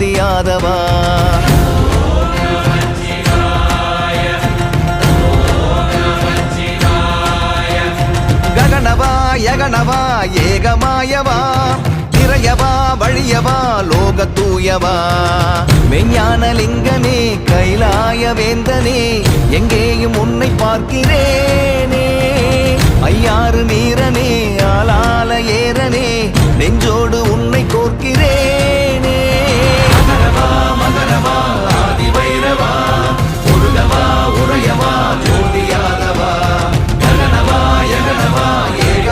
ஆதியாதவா ககனவா யகனவா ஏகமாயவா திரையவா வழியவா லோக தூயவா மெஞ்ஞான லிங்கனே கைலாய வேந்தனே எங்கேயும் உன்னை பார்க்கிறேனே ஐயாறு நீரனே